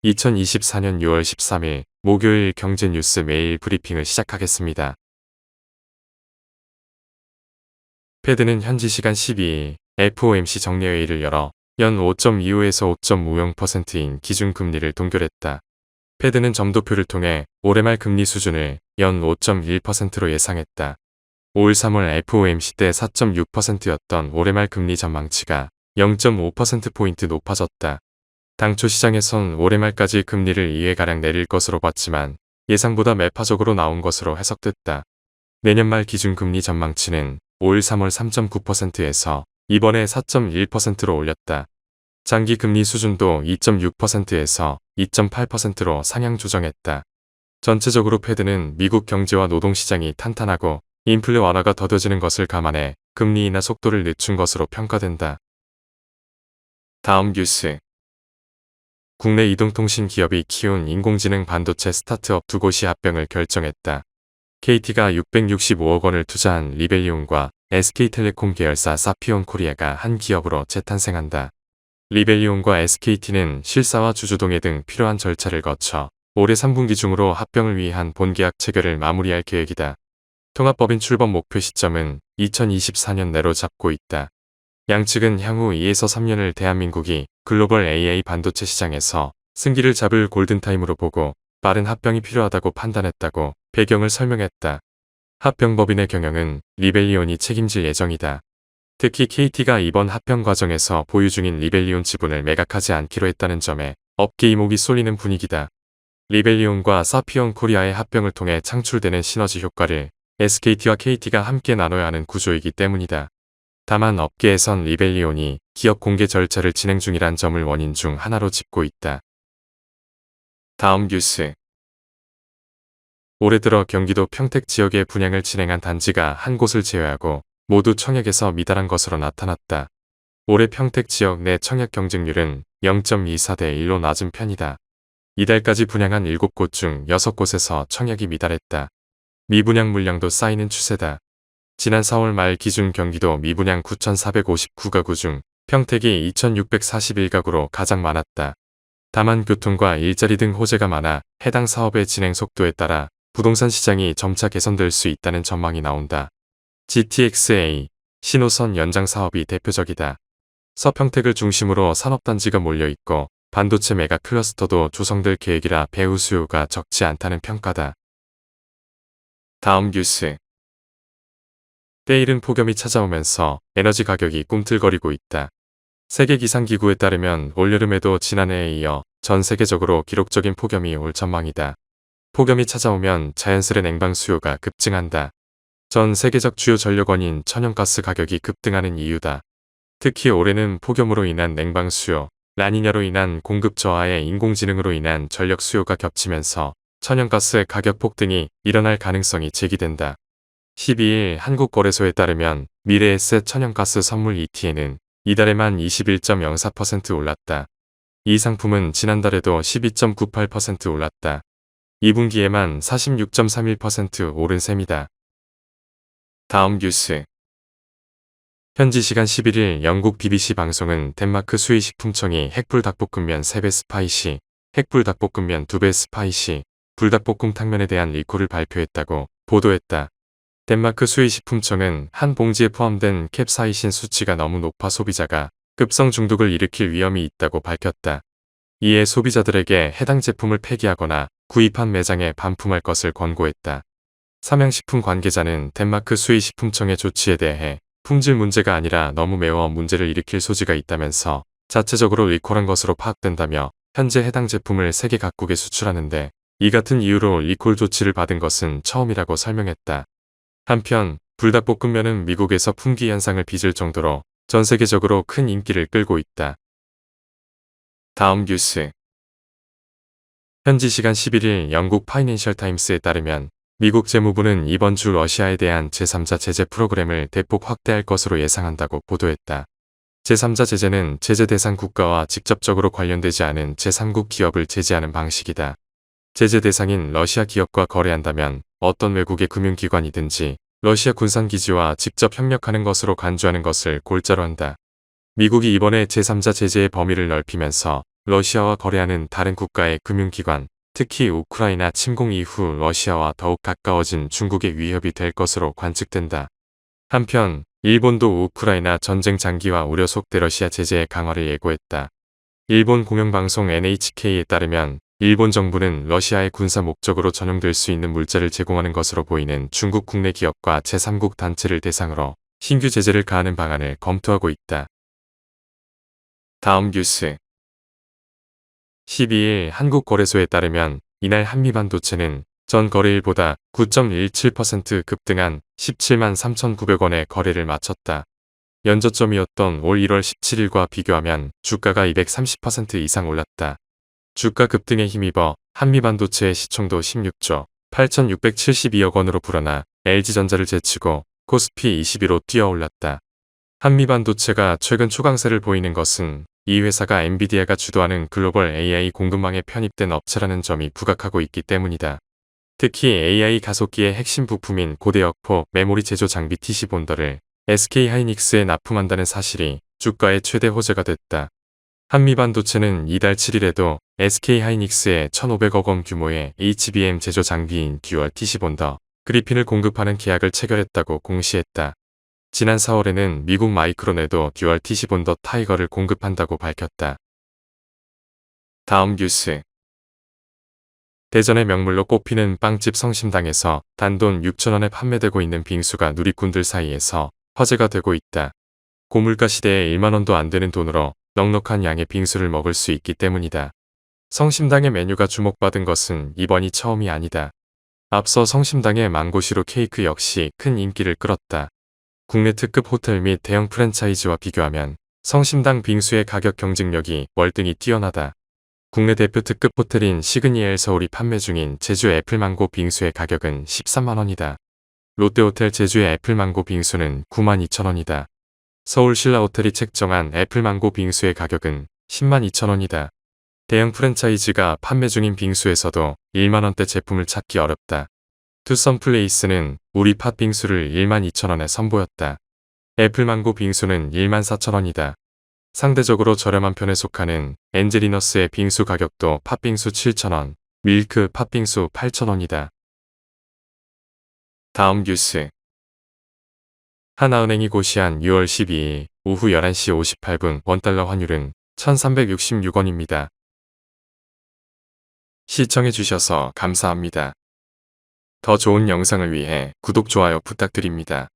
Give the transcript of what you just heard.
2024년 6월 13일 목요일 경제뉴스 매일 브리핑을 시작하겠습니다. 페드는 현지 시간 12일 FOMC 정례회의를 열어 연 5.25에서 5.50%인 기준금리를 동결했다. 페드는 점도표를 통해 올해 말 금리 수준을 연 5.1%로 예상했다. 올 3월 FOMC 때 4.6%였던 올해 말 금리 전망치가 0.5%포인트 높아졌다. 당초 시장에선 올해 말까지 금리를 2회가량 내릴 것으로 봤지만 예상보다 매파적으로 나온 것으로 해석됐다. 내년 말 기준금리 전망치는 올 3월 3.9%에서 이번에 4.1%로 올렸다. 장기 금리 수준도 2.6%에서 2.8%로 상향 조정했다. 전체적으로 페드는 미국 경제와 노동시장이 탄탄하고 인플레 완화가 더뎌지는 것을 감안해 금리 인하 속도를 늦춘 것으로 평가된다. 다음 뉴스. 국내 이동통신 기업이 키운 인공지능 반도체 스타트업 두 곳이 합병을 결정했다. KT가 665억 원을 투자한 리벨리온과 SK텔레콤 계열사 사피온 코리아가 한 기업으로 재탄생한다. 리벨리온과 SKT는 실사와 주주동의 등 필요한 절차를 거쳐 올해 3분기 중으로 합병을 위한 본계약 체결을 마무리할 계획이다. 통합법인 출범 목표 시점은 2024년 내로 잡고 있다. 양측은 향후 2에서 3년을 대한민국이 글로벌 AI 반도체 시장에서 승기를 잡을 골든타임으로 보고 빠른 합병이 필요하다고 판단했다고 배경을 설명했다. 합병법인의 경영은 리벨리온이 책임질 예정이다. 특히 KT가 이번 합병 과정에서 보유 중인 리벨리온 지분을 매각하지 않기로 했다는 점에 업계 이목이 쏠리는 분위기다. 리벨리온과 사피온 코리아의 합병을 통해 창출되는 시너지 효과를 SKT와 KT가 함께 나눠야 하는 구조이기 때문이다. 다만 업계에선 리벨리온이 기업 공개 절차를 진행 중이란 점을 원인 중 하나로 짚고 있다. 다음 뉴스. 올해 들어 경기도 평택 지역에 분양을 진행한 단지가 한 곳을 제외하고 모두 청약에서 미달한 것으로 나타났다. 올해 평택 지역 내 청약 경쟁률은 0.24대 1로 낮은 편이다. 이달까지 분양한 7곳 중 6곳에서 청약이 미달했다. 미분양 물량도 쌓이는 추세다. 지난 4월 말 기준 경기도 미분양 9,459가구 중 평택이 2,641가구로 가장 많았다. 다만 교통과 일자리 등 호재가 많아 해당 사업의 진행 속도에 따라 부동산 시장이 점차 개선될 수 있다는 전망이 나온다. GTX-A 신호선 연장 사업이 대표적이다. 서평택을 중심으로 산업단지가 몰려있고 반도체 메가 클러스터도 조성될 계획이라 배후 수요가 적지 않다는 평가다. 다음 뉴스. 때이른 폭염이 찾아오면서 에너지 가격이 꿈틀거리고 있다. 세계기상기구에 따르면 올여름에도 지난해에 이어 전 세계적으로 기록적인 폭염이 올 전망이다. 폭염이 찾아오면 자연스레 냉방 수요가 급증한다. 전 세계적 주요 전력원인 천연가스 가격이 급등하는 이유다. 특히 올해는 폭염으로 인한 냉방 수요, 라니냐로 인한 공급 저하에 인공지능으로 인한 전력 수요가 겹치면서 천연가스의 가격 폭등이 일어날 가능성이 제기된다. 12일 한국거래소에 따르면 미래에셋 천연가스 선물 ETN은 이달에만 21.04% 올랐다. 이 상품은 지난달에도 12.98% 올랐다. 2분기에만 46.31% 오른 셈이다. 다음 뉴스. 현지 시간 11일 영국 BBC 방송은 덴마크 수의식품청이 핵불닭볶음면 3배 스파이시, 핵불닭볶음면 2배 스파이시, 불닭볶음 탕면에 대한 리콜을 발표했다고 보도했다. 덴마크 수의식품청은 한 봉지에 포함된 캡사이신 수치가 너무 높아 소비자가 급성 중독을 일으킬 위험이 있다고 밝혔다. 이에 소비자들에게 해당 제품을 폐기하거나 구입한 매장에 반품할 것을 권고했다. 삼양식품 관계자는 덴마크 수의식품청의 조치에 대해 품질 문제가 아니라 너무 매워 문제를 일으킬 소지가 있다면서 자체적으로 리콜한 것으로 파악된다며 현재 해당 제품을 세계 각국에 수출하는데 이 같은 이유로 리콜 조치를 받은 것은 처음이라고 설명했다. 한편 불닭볶음면은 미국에서 품귀 현상을 빚을 정도로 전 세계적으로 큰 인기를 끌고 있다. 다음 뉴스. 현지 시간 11일 영국 파이낸셜 타임스에 따르면 미국 재무부는 이번 주 러시아에 대한 제3자 제재 프로그램을 대폭 확대할 것으로 예상한다고 보도했다. 제3자 제재는 제재 대상 국가와 직접적으로 관련되지 않은 제3국 기업을 제재하는 방식이다. 제재 대상인 러시아 기업과 거래한다면 어떤 외국의 금융기관이든지 러시아 군산기지와 직접 협력하는 것으로 간주하는 것을 골자로 한다. 미국이 이번에 제3자 제재의 범위를 넓히면서 러시아와 거래하는 다른 국가의 금융기관, 특히 우크라이나 침공 이후 러시아와 더욱 가까워진 중국의 위협이 될 것으로 관측된다. 한편 일본도 우크라이나 전쟁 장기화 우려 속 대러시아 제재의 강화를 예고했다. 일본 공영방송 NHK에 따르면 일본 정부는 러시아의 군사 목적으로 전용될 수 있는 물자를 제공하는 것으로 보이는 중국 국내 기업과 제3국 단체를 대상으로 신규 제재를 가하는 방안을 검토하고 있다. 다음 뉴스. 12일 한국거래소에 따르면 이날 한미반도체는 전 거래일보다 9.17% 급등한 17만 3,900원의 거래를 마쳤다. 연저점이었던 올 1월 17일과 비교하면 주가가 230% 이상 올랐다. 주가 급등에 힘입어 한미반도체의 시총도 16조 8,672억 원으로 불어나 LG전자를 제치고 코스피 21로 뛰어올랐다. 한미반도체가 최근 초강세를 보이는 것은 이 회사가 엔비디아가 주도하는 글로벌 AI 공급망에 편입된 업체라는 점이 부각하고 있기 때문이다. 특히 AI 가속기의 핵심 부품인 고대역포 메모리 제조 장비 TC 본더를 SK하이닉스에 납품한다는 사실이 주가의 최대 호재가 됐다. 한미반도체는 이달 7일에도 SK하이닉스에 1,500억 원 규모의 HBM 제조 장비인 듀얼 TC 본더 그리핀을 공급하는 계약을 체결했다고 공시했다. 지난 4월에는 미국 마이크론에도 듀얼 TC 본더 타이거를 공급한다고 밝혔다. 다음 뉴스. 대전의 명물로 꼽히는 빵집 성심당에서 단돈 6,000원에 판매되고 있는 빙수가 누리꾼들 사이에서 화제가 되고 있다. 고물가 시대에 1만원도 안 되는 돈으로 넉넉한 양의 빙수를 먹을 수 있기 때문이다. 성심당의 메뉴가 주목받은 것은 이번이 처음이 아니다. 앞서 성심당의 망고시루 케이크 역시 큰 인기를 끌었다. 국내 특급 호텔 및 대형 프랜차이즈와 비교하면 성심당 빙수의 가격 경쟁력이 월등히 뛰어나다. 국내 대표 특급 호텔인 시그니엘 서울이 판매 중인 제주 애플망고 빙수의 가격은 13만원이다. 롯데호텔 제주의 애플망고 빙수는 92,000원이다. 서울 신라호텔이 책정한 애플망고 빙수의 가격은 102,000원이다. 대형 프랜차이즈가 판매 중인 빙수에서도 1만원대 제품을 찾기 어렵다. 투썸플레이스는 우리 팥빙수를 12,000원에 선보였다. 애플망고 빙수는 14,000원이다. 상대적으로 저렴한 편에 속하는 엔젤리너스의 빙수 가격도 팥빙수 7,000원, 밀크 팥빙수 8,000원이다. 다음 뉴스. 하나은행이 고시한 6월 12일 오후 11시 58분 원달러 환율은 1,366원입니다. 시청해주셔서 감사합니다. 더 좋은 영상을 위해 구독, 좋아요 부탁드립니다.